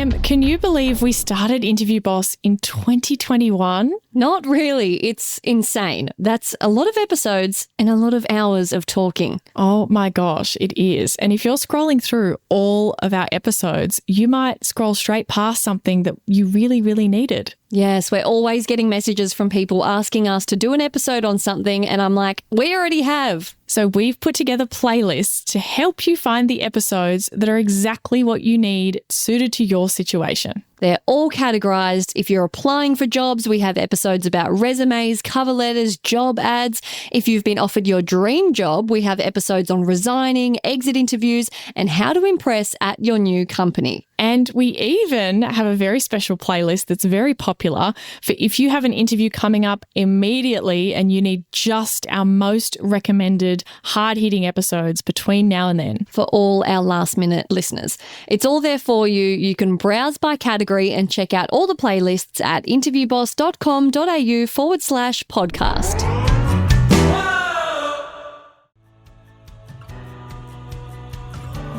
Em, can you believe we started Interview Boss in 2021? Not really. It's insane. That's a lot of episodes and a lot of hours of talking. Oh my gosh, it is. And if you're scrolling through all of our episodes, you might scroll straight past something that you really, really needed. Yes, we're always getting messages from people asking us to do an episode on something, and I'm like, we already have. So we've put together playlists to help you find the episodes that are exactly what you need, suited to your situation. They're all categorized. If you're applying for jobs, we have episodes about resumes, cover letters, job ads. If you've been offered your dream job, we have episodes on resigning, exit interviews, and how to impress at your new company. And we even have a very special playlist that's very popular for if you have an interview coming up immediately and you need just our most recommended hard-hitting episodes between now and then. For all our last-minute listeners. It's all there for you. You can browse by category and check out all the playlists at interviewboss.com.au/podcast.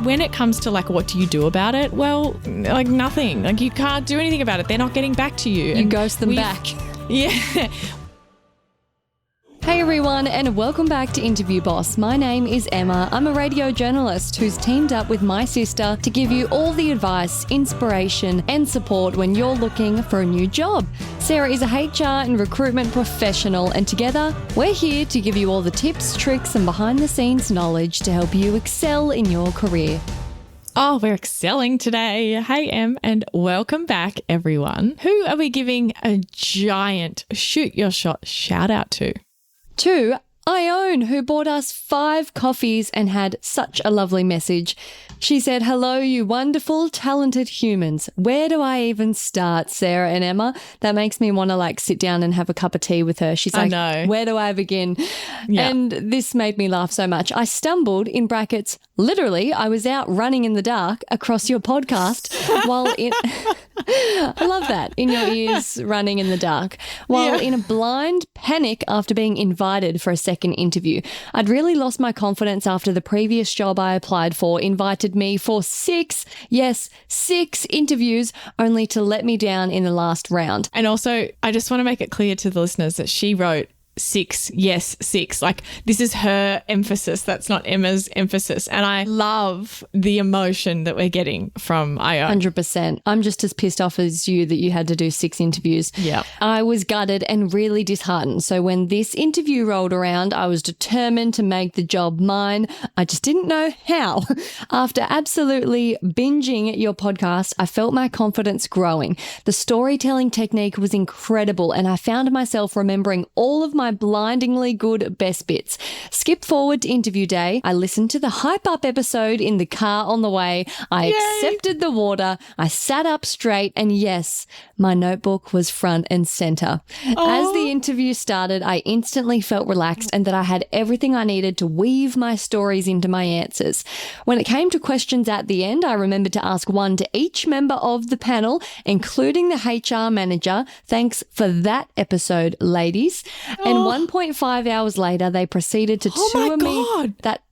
When it comes to what do you do about it? Well, nothing. You can't do anything about it. They're not getting back to you. You ghost them back. Yeah. Hey everyone, and welcome back to Interview Boss. My name is Emma. I'm a radio journalist who's teamed up with my sister to give you all the advice, inspiration, and support when you're looking for a new job. Sarah is a HR and recruitment professional, and together we're here to give you all the tips, tricks, and behind-the-scenes knowledge to help you excel in your career. Oh, we're excelling today. Hey, Em, and welcome back, everyone. Who are we giving a giant shoot your shot shout out to? To Ione, who bought us 5 coffees and had such a lovely message. She said, "Hello, you wonderful, talented humans. Where do I even start, Sarah and Emma?" That makes me want to sit down and have a cup of tea with her. She's like, I know. "Where do I begin?" Yeah. And this made me laugh so much. I stumbled, in brackets, literally, I was out running in the dark across your podcast while in... I love that. In your ears, running in the dark. While in a blind panic after being invited for a second interview. I'd really lost my confidence after the previous job I applied for invited me for 6 interviews, only to let me down in the last round. And also, I just want to make it clear to the listeners that she wrote 6, yes, 6. This is her emphasis. That's not Emma's emphasis. And I love the emotion that we're getting from Ione. 100%. I'm just as pissed off as you that you had to do 6 interviews. Yeah. I was gutted and really disheartened. So when this interview rolled around, I was determined to make the job mine. I just didn't know how. After absolutely binging your podcast, I felt my confidence growing. The storytelling technique was incredible, and I found myself remembering all of my blindingly good best bits. Skip forward to interview day. I listened to the hype up episode in the car on the way. I accepted the water. I sat up straight, and yes, my notebook was front and center. As the interview started, I instantly felt relaxed and that I had everything I needed to weave my stories into my answers. When it came to questions at the end, I remembered to ask one to each member of the panel, including the HR manager. Thanks for that episode, ladies. And 1.5 hours later, they proceeded to tour me.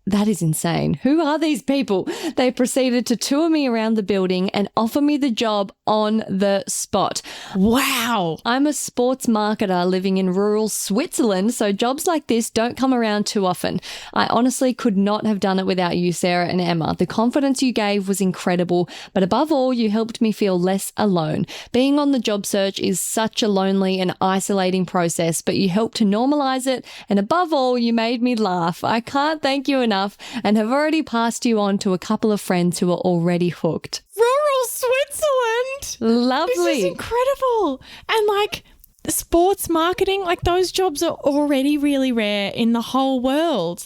That is insane. Who are these people? They proceeded to tour me around the building and offer me the job on the spot. Wow. I'm a sports marketer living in rural Switzerland, so jobs like this don't come around too often. I honestly could not have done it without you, Sarah and Emma. The confidence you gave was incredible, but above all, you helped me feel less alone. Being on the job search is such a lonely and isolating process, but you helped to normalise it, and above all, you made me laugh. I can't thank you enough and have already passed you on to a couple of friends who are already hooked. Rural Switzerland. Lovely. This is incredible. And sports marketing, those jobs are already really rare in the whole world.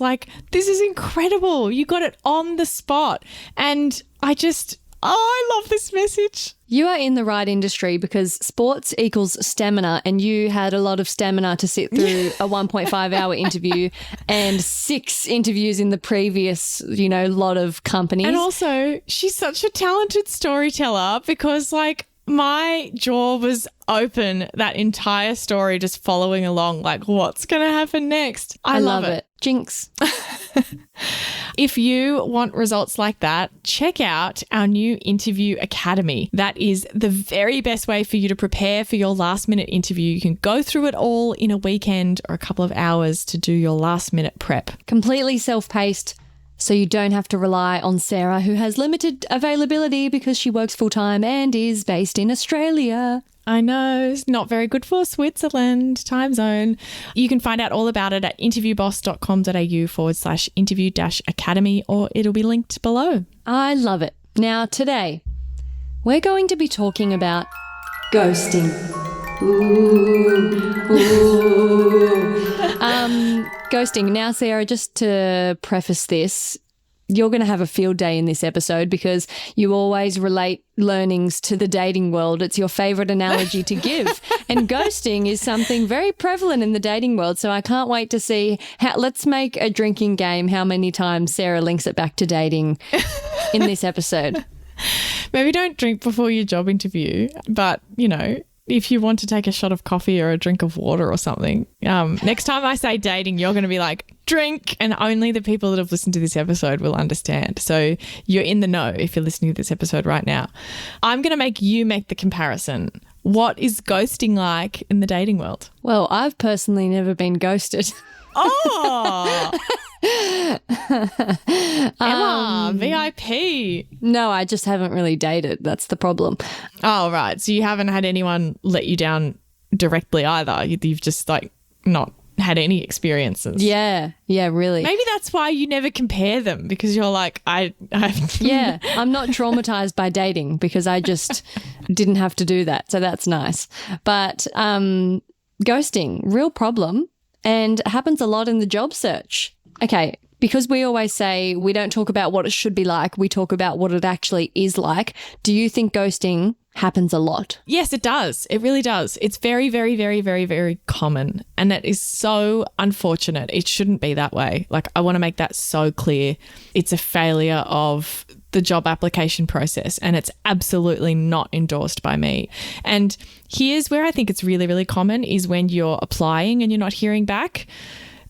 This is incredible. You got it on the spot. And I love this message. You are in the right industry because sports equals stamina, and you had a lot of stamina to sit through a 1.5 hour interview and 6 interviews in the previous, lot of companies. And also, she's such a talented storyteller because my jaw was open that entire story, just following along, like, what's going to happen next? I love it. Jinx. If you want results like that, check out our new Interview Academy. That is the very best way for you to prepare for your last minute interview. You can go through it all in a weekend or a couple of hours to do your last minute prep. Completely self-paced, so you don't have to rely on Sarah, who has limited availability because she works full-time and is based in Australia. I know, it's not very good for Switzerland time zone. You can find out all about it at interviewboss.com.au/interview-academy, or it'll be linked below. I love it. Now, today, we're going to be talking about ghosting. Ghosting. Now, Sarah, just to preface this, you're going to have a field day in this episode because you always relate learnings to the dating world. It's your favourite analogy to give. And ghosting is something very prevalent in the dating world. So I can't wait to see how. Let's make a drinking game how many times Sarah links it back to dating in this episode. Maybe don't drink before your job interview, but, you know, if you want to take a shot of coffee or a drink of water or something, next time I say dating, you're going to be like, drink, and only the people that have listened to this episode will understand. So you're in the know if you're listening to this episode right now. I'm going to make you make the comparison. What is ghosting like in the dating world? Well, I've personally never been ghosted. Oh, Emma, VIP. No, I just haven't really dated. That's the problem. Oh, right. So you haven't had anyone let you down directly either. You've just like not had any experiences. Yeah, really. Maybe that's why you never compare them, because you're like, I Yeah, I'm not traumatized by dating because I just didn't have to do that. So that's nice. But ghosting, real problem, and happens a lot in the job search. Okay, because we always say we don't talk about what it should be like, we talk about what it actually is like. Do you think ghosting happens a lot? Yes, it does. It really does. It's very, very, very, very, very common. And that is so unfortunate. It shouldn't be that way. Like, I want to make that so clear. It's a failure of the job application process, and it's absolutely not endorsed by me. And here's where I think it's really, really common is when you're applying and you're not hearing back.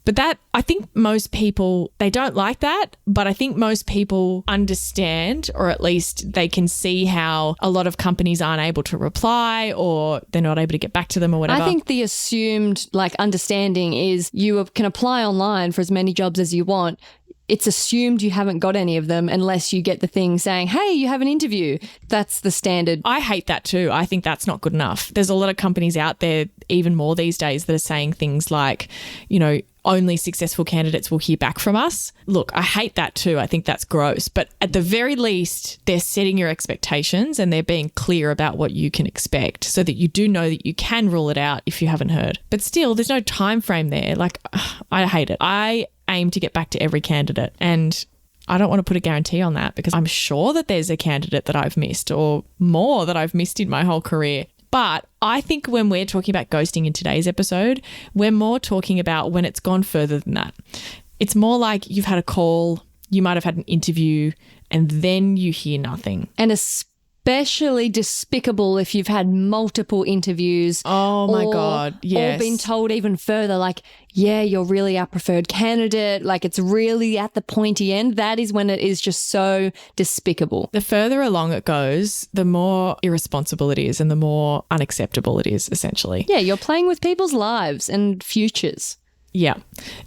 But that, I think most people, they don't like that, but I think most people understand, or at least they can see how a lot of companies aren't able to reply, or they're not able to get back to them or whatever. I think the assumed understanding is you can apply online for as many jobs as you want. It's assumed you haven't got any of them unless you get the thing saying, hey, you have an interview. That's the standard. I hate that too. I think that's not good enough. There's a lot of companies out there, even more these days, that are saying things like, you know, only successful candidates will hear back from us. Look, I hate that too. I think that's gross. But at the very least, they're setting your expectations and they're being clear about what you can expect so that you do know that you can rule it out if you haven't heard. But still, there's no time frame there. Like, I hate it. I aim to get back to every candidate, and I don't want to put a guarantee on that because I'm sure that there's a candidate that I've missed or more that I've missed in my whole career. But I think when we're talking about ghosting in today's episode, we're more talking about when it's gone further than that. It's more like you've had a call, you might have had an interview, and then you hear nothing. And especially despicable if you've had multiple interviews. Oh my God, yes. Or been told even further, like, yeah, you're really our preferred candidate. Like, it's really at the pointy end. That is when it is just so despicable. The further along it goes, the more irresponsible it is and the more unacceptable it is, essentially. Yeah, you're playing with people's lives and futures. Yeah.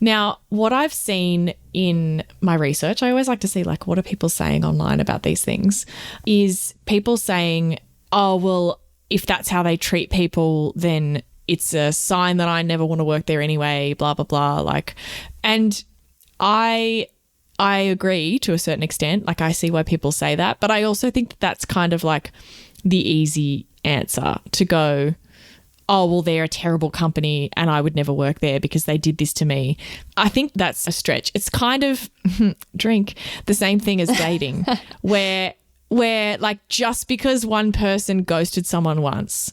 Now, what I've seen in my research, I always like to see, like, what are people saying online about these things, is people saying, oh, well, if that's how they treat people, then it's a sign that I never want to work there anyway, blah, blah, blah. Like, and I agree to a certain extent. Like, I see why people say that, but I also think that that's kind of like the easy answer to go, oh, well, they're a terrible company and I would never work there because they did this to me. I think that's a stretch. It's kind of, drink, the same thing as dating where like just because one person ghosted someone once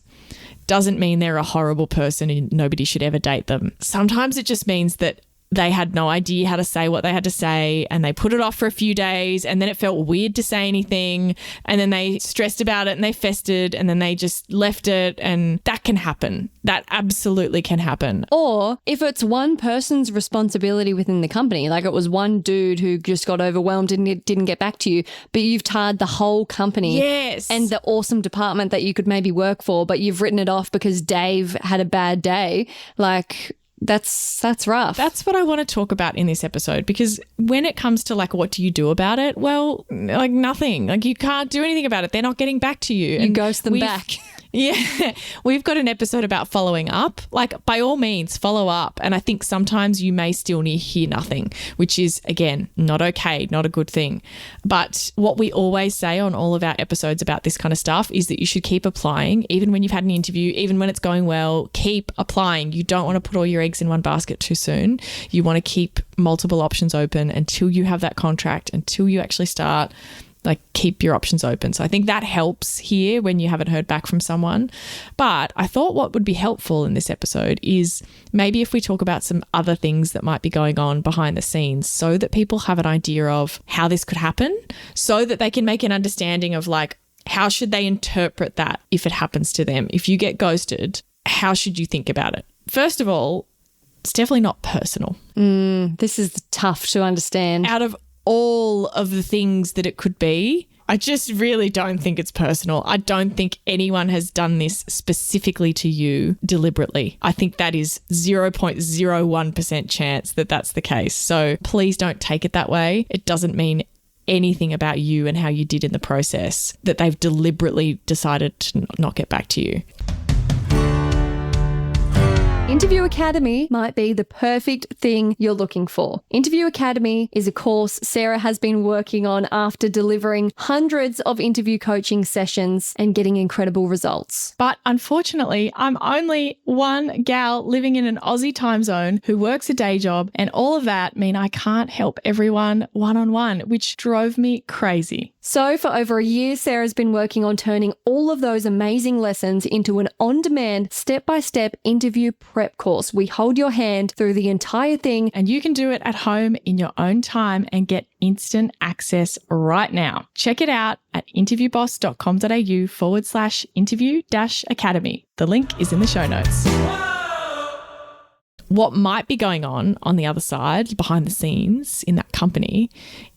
doesn't mean they're a horrible person and nobody should ever date them. Sometimes it just means that they had no idea how to say what they had to say, and they put it off for a few days, and then it felt weird to say anything, and then they stressed about it and they festered, and then they just left it. And that can happen. That absolutely can happen. Or if it's one person's responsibility within the company, like it was one dude who just got overwhelmed and it didn't get back to you, but you've tarred the whole company and the awesome department that you could maybe work for, but you've written it off because Dave had a bad day, like that's rough. That's what I want to talk about in this episode, because when it comes to like, what do you do about it? Well, like nothing. Like you can't do anything about it. They're not getting back to you. You ghost them back. Yeah, we've got an episode about following up. Like, by all means, follow up. And I think sometimes you may still hear nothing, which is, again, not okay, not a good thing. But what we always say on all of our episodes about this kind of stuff is that you should keep applying, even when you've had an interview, even when it's going well, keep applying. You don't want to put all your eggs in one basket too soon. You want to keep multiple options open until you have that contract, until you actually start. Like, keep your options open. So I think that helps here when you haven't heard back from someone. But I thought what would be helpful in this episode is maybe if we talk about some other things that might be going on behind the scenes, so that people have an idea of how this could happen, so that they can make an understanding of like, how should they interpret that if it happens to them? If you get ghosted, how should you think about it? First of all, it's definitely not personal. This is tough to understand. Out of all of the things that it could be, I just really don't think it's personal. I don't think anyone has done this specifically to you deliberately. I think that is 0.01% chance that that's the case. So please don't take it that way. It doesn't mean anything about you and how you did in the process that they've deliberately decided to not get back to you. Interview Academy might be the perfect thing you're looking for. Interview Academy is a course Sarah has been working on after delivering hundreds of interview coaching sessions and getting incredible results. But unfortunately, I'm only one gal living in an Aussie time zone who works a day job, and all of that mean I can't help everyone one-on-one, which drove me crazy. So for over a year, Sarah's been working on turning all of those amazing lessons into an on-demand, step-by-step interview prep course. We hold your hand through the entire thing, and you can do it at home in your own time and get instant access right now. Check it out at interviewboss.com.au/interview-academy. The link is in the show notes. What might be going on the other side, behind the scenes in that company,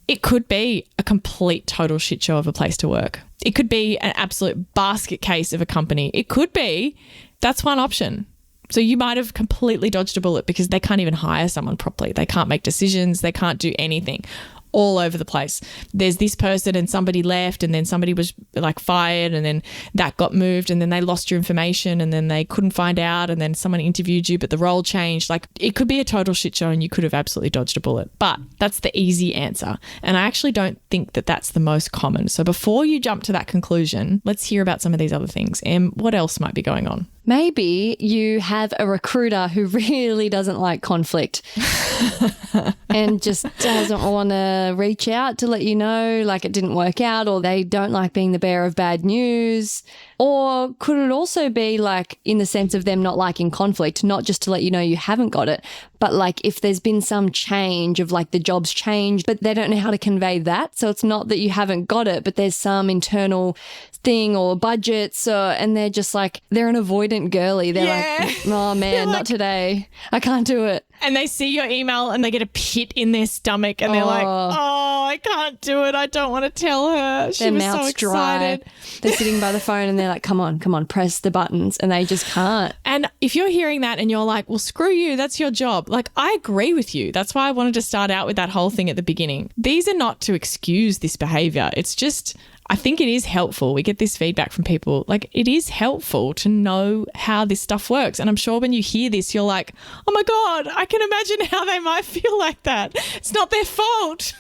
it could be a complete total shit show of a place to work. It could be an absolute basket case of a company. It could be, that's one option. So you might have completely dodged a bullet because they can't even hire someone properly. They can't make decisions. They can't do anything. All over the place. There's this person and somebody left, and then somebody was like fired, and then that got moved, and then they lost your information, and then they couldn't find out, and then someone interviewed you but the role changed. Like, it could be a total shit show and you could have absolutely dodged a bullet. But that's the easy answer. And I actually don't think that that's the most common. So before you jump to that conclusion, let's hear about some of these other things. What else might be going on? Maybe you have a recruiter who really doesn't like conflict and just doesn't want to reach out to let you know like it didn't work out, or they don't like being the bearer of bad news. Or could it also be like in the sense of them not liking conflict, not just to let you know you haven't got it, but like if there's been some change of like the job's changed, but they don't know how to convey that. So it's not that you haven't got it, but there's some internal thing or budgets, and they're just like, they're an avoidant girly. They're like, oh man, not today. I can't do it. And they see your email and they get a pit in their stomach and they're like, oh, I can't do it. I don't want to tell her. She was so excited. Dry. They're sitting by the phone and they're like, come on, press the buttons. And they just can't. And if you're hearing that and you're like, well, screw you, that's your job. Like, I agree with you. That's why I wanted to start out with that whole thing at the beginning. These are not to excuse this behavior. It's just, I think it is helpful. We get this feedback from people. Like, it is helpful to know how this stuff works. And I'm sure when you hear this, you're like, oh my God, I can imagine how they might feel like that. It's not their fault.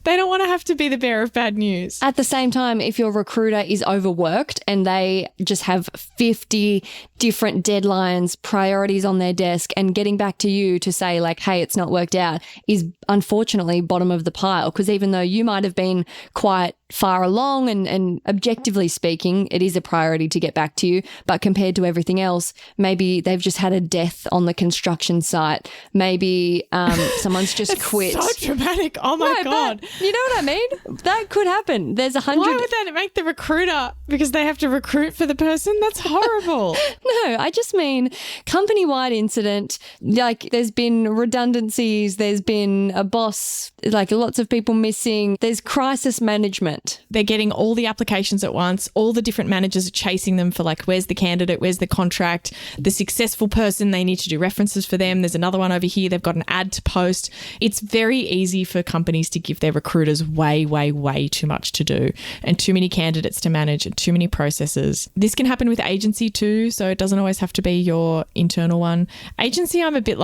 They don't want to have to be the bearer of bad news. At the same time, if your recruiter is overworked and they just have 50 different deadlines, priorities on their desk, and getting back to you to say like, hey, it's not worked out, is unfortunately bottom of the pile. Because even though you might have been quite far along and objectively speaking, it is a priority to get back to you. But compared to everything else, maybe they've just had a death on the construction site. Maybe someone's just quit. So dramatic. Oh my God. But you know what I mean? That could happen. There's 100. Why would that make the recruiter? Because they have to recruit for the person? That's horrible. No, I just mean company-wide incident. Like there's been redundancies, there's been a boss, like lots of people missing. There's crisis management. They're getting all the applications at once. All the different managers are chasing them for like, where's the candidate? Where's the contract? The successful person, they need to do references for them. There's another one over here. They've got an ad to post. It's very easy for companies to give their recruiters way, way, way too much to do and too many candidates to manage and too many processes. This can happen with agency too, so it doesn't always have to be your internal one. Agency, I'm a bit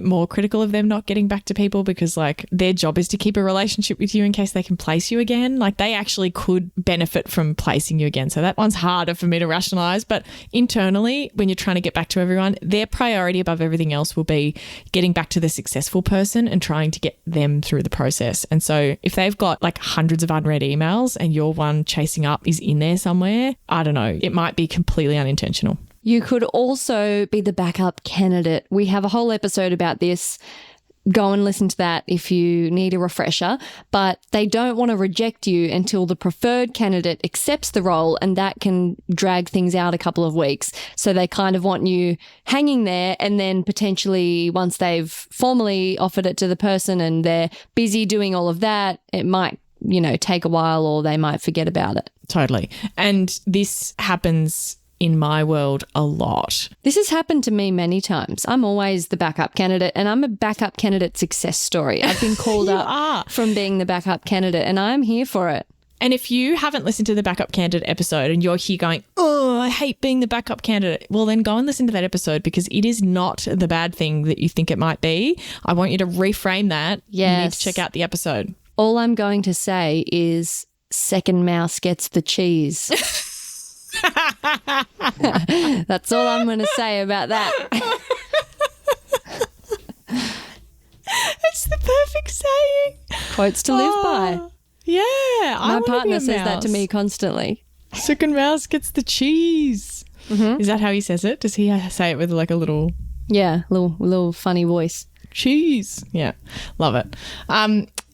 more critical of them not getting back to people because like their job is to keep a relationship with you in case they can place you again. Like they actually could benefit from placing you again. So that one's harder for me to rationalize. But internally, when you're trying to get back to everyone, their priority above everything else will be getting back to the successful person and trying to get them through the process. And so if they've got like hundreds of unread emails and your one chasing up is in there somewhere, I don't know, it might be completely unintentional. You could also be the backup candidate. We have a whole episode about this. Go and listen to that if you need a refresher. But they don't want to reject you until the preferred candidate accepts the role, and that can drag things out a couple of weeks. So they kind of want you hanging there, and then potentially once they've formally offered it to the person and they're busy doing all of that, it might, take a while or they might forget about it. Totally. And this happens in my world a lot. This has happened to me many times. I'm always the backup candidate, and I'm a backup candidate success story. I've been called up from being the backup candidate, and I'm here for it. And if you haven't listened to the backup candidate episode and you're here going, oh, I hate being the backup candidate, well, then go and listen to that episode because it is not the bad thing that you think it might be. I want you to reframe that. Yes. You need to check out the episode. All I'm going to say is second mouse gets the cheese. That's all I'm going to say about that. It's the perfect saying. Quotes to live by. Yeah. My partner says that to me constantly. Second mouse gets the cheese. Mm-hmm. Is that how he says it? Does he say it with like a little... Yeah, little funny voice. Cheese. Yeah. Love it.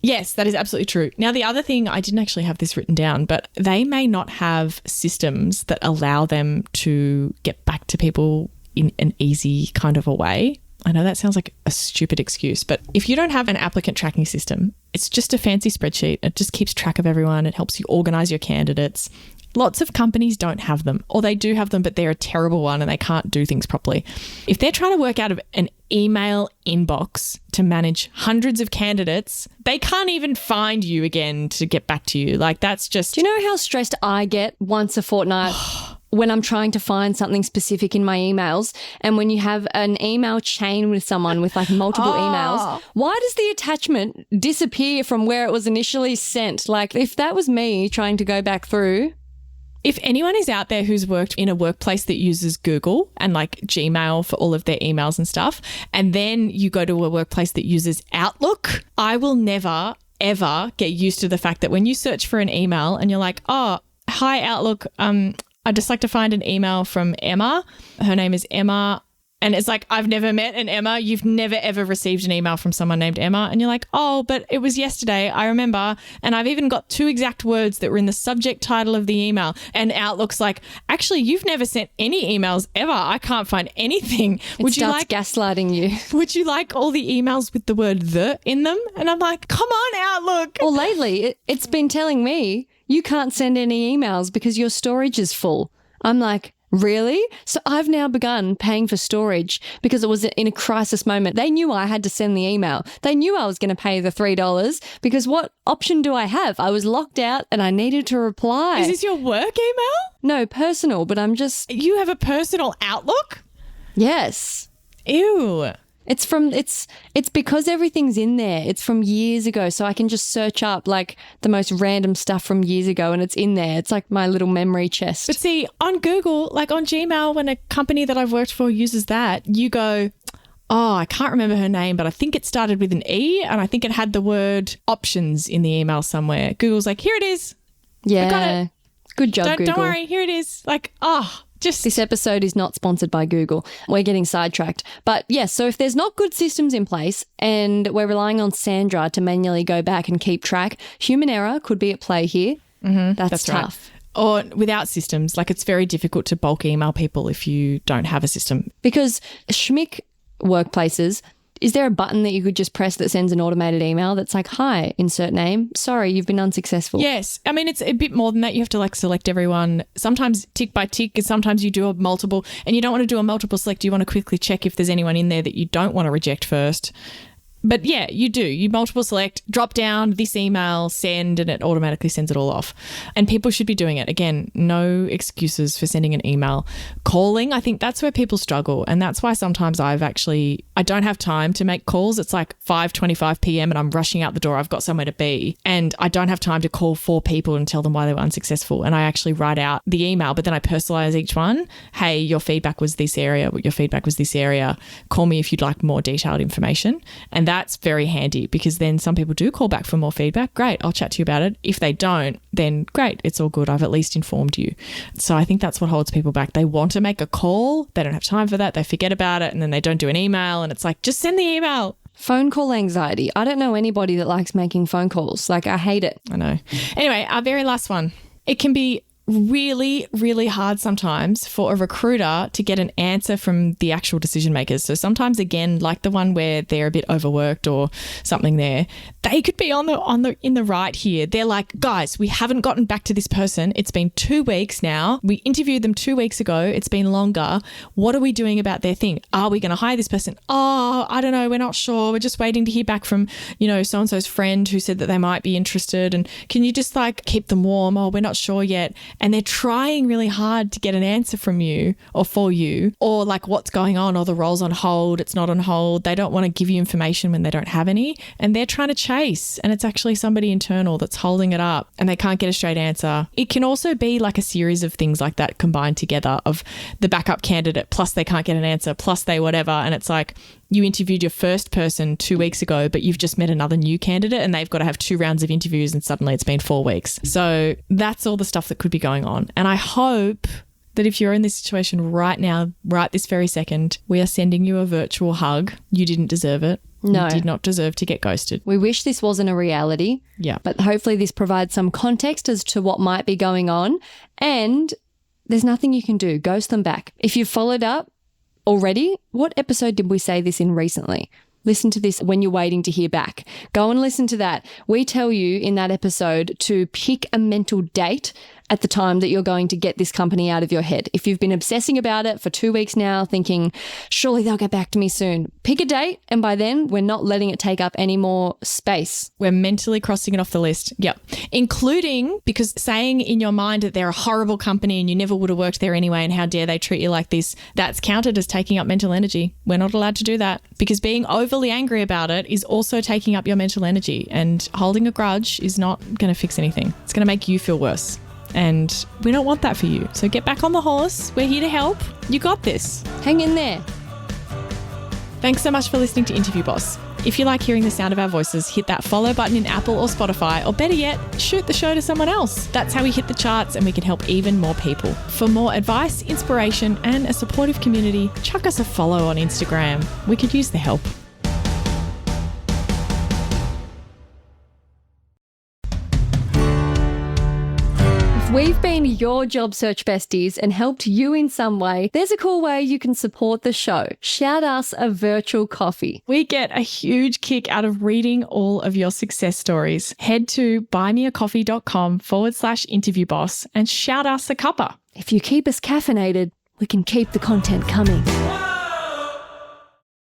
Yes, that is absolutely true. Now, the other thing, I didn't actually have this written down, but they may not have systems that allow them to get back to people in an easy kind of a way. I know that sounds like a stupid excuse, but if you don't have an applicant tracking system, it's just a fancy spreadsheet. It just keeps track of everyone. It helps you organize your candidates. Lots of companies don't have them, or they do have them, but they're a terrible one and they can't do things properly. If they're trying to work out of an email inbox to manage hundreds of candidates, they can't even find you again to get back to you. Like that's just... Do you know how stressed I get once a fortnight when I'm trying to find something specific in my emails? And when you have an email chain with someone with like multiple emails, why does the attachment disappear from where it was initially sent? Like if that was me trying to go back through... If anyone is out there who's worked in a workplace that uses Google and like Gmail for all of their emails and stuff, and then you go to a workplace that uses Outlook, I will never, ever get used to the fact that when you search for an email and you're like, oh, hi, Outlook, I'd just like to find an email from Emma. Her name is Emma. And it's like, I've never met an Emma. You've never, ever received an email from someone named Emma. And you're like, oh, but it was yesterday. I remember. And I've even got 2 exact words that were in the subject title of the email. And Outlook's like, actually, you've never sent any emails ever. I can't find anything. It starts gaslighting you. Would you like all the emails with the word the in them? And I'm like, come on, Outlook. Well, lately, it's been telling me you can't send any emails because your storage is full. I'm like, really? So I've now begun paying for storage because it was in a crisis moment. They knew I had to send the email. They knew I was going to pay the $3 because what option do I have? I was locked out and I needed to reply. Is this your work email? No, personal, but I'm just... You have a personal Outlook? Yes. Ew. It's because everything's in there. It's from years ago, so I can just search up like the most random stuff from years ago and it's in there. It's like my little memory chest. But see, on Google, like on Gmail, when a company that I've worked for uses that, you go, oh, I can't remember her name, but I think it started with an E and I think it had the word options in the email somewhere. Google's like, here it is. Yeah. I got it. Good job, Google. Don't worry. Here it is. Like, just... This episode is not sponsored by Google. We're getting sidetracked. But yes, so if there's not good systems in place and we're relying on Sandra to manually go back and keep track, human error could be at play here. That's tough. Right. Or without systems, like it's very difficult to bulk email people if you don't have a system. Because schmick workplaces, is there a button that you could just press that sends an automated email that's like, hi, insert name, sorry, you've been unsuccessful? Yes. I mean, it's a bit more than that. You have to like select everyone, sometimes tick by tick, and sometimes you do a multiple, and you don't want to do a multiple select. You want to quickly check if there's anyone in there that you don't want to reject first. But yeah, you do. You multiple select, drop down this email, send, and it automatically sends it all off. And people should be doing it. Again, no excuses for sending an email. Calling, I think that's where people struggle. And that's why sometimes I don't have time to make calls. It's like 5:25 p.m. and I'm rushing out the door. I've got somewhere to be. And I don't have time to call 4 people and tell them why they were unsuccessful. And I actually write out the email, but then I personalize each one. Hey, your feedback was this area. Your feedback was this area. Call me if you'd like more detailed information. And that's very handy because then some people do call back for more feedback. Great, I'll chat to you about it. If they don't, then great, it's all good. I've at least informed you. So I think that's what holds people back. They want to make a call. They don't have time for that. They forget about it and then they don't do an email and it's like, just send the email. Phone call anxiety. I don't know anybody that likes making phone calls. Like, I hate it. I know. Anyway, our very last one. It can be really, really hard sometimes for a recruiter to get an answer from the actual decision makers. So sometimes, again, like the one where they're a bit overworked or something there, they could be in the right here. They're like, guys, we haven't gotten back to this person. It's been 2 weeks now. We interviewed them 2 weeks ago. It's been longer. What are we doing about their thing? Are we going to hire this person? Oh, I don't know. We're not sure. We're just waiting to hear back from, so-and-so's friend who said that they might be interested. And can you just like keep them warm? Oh, we're not sure yet. And they're trying really hard to get an answer from you or for you, or like what's going on, or the role's on hold, it's not on hold. They don't want to give you information when they don't have any, and they're trying to chase, and it's actually somebody internal that's holding it up and they can't get a straight answer. It can also be like a series of things like that combined together, of the backup candidate plus they can't get an answer plus they whatever, and it's like you interviewed your first person 2 weeks ago, but you've just met another new candidate and they've got to have 2 rounds of interviews and suddenly it's been 4 weeks. So that's all the stuff that could be going on. And I hope that if you're in this situation right now, right this very second, we are sending you a virtual hug. You didn't deserve it. No. You did not deserve to get ghosted. We wish this wasn't a reality. Yeah. But hopefully this provides some context as to what might be going on. And there's nothing you can do. Ghost them back. If you've followed up already, what episode did we say this in recently? Listen to this when you're waiting to hear back. Go and listen to that. We tell you in that episode to pick a mental date at the time that you're going to get this company out of your head. If you've been obsessing about it for 2 weeks now, thinking, surely they'll get back to me soon, pick a date, and by then we're not letting it take up any more space. We're mentally crossing it off the list. Yep. Including, because saying in your mind that they're a horrible company and you never would have worked there anyway and how dare they treat you like this, that's counted as taking up mental energy. We're not allowed to do that, because being overly angry about it is also taking up your mental energy, and holding a grudge is not going to fix anything. It's going to make you feel worse. And we don't want that for you. So get back on the horse. We're here to help. You got this. Hang in there. Thanks so much for listening to Interview Boss. If you like hearing the sound of our voices, hit that follow button in Apple or Spotify, or better yet, shoot the show to someone else. That's how we hit the charts and we can help even more people. For more advice, inspiration, and a supportive community, chuck us a follow on Instagram. We could use the help. We've been your job search besties and helped you in some way. There's a cool way you can support the show. Shout us a virtual coffee. We get a huge kick out of reading all of your success stories. Head to buymeacoffee.com/interviewboss and shout us a cuppa. If you keep us caffeinated, we can keep the content coming.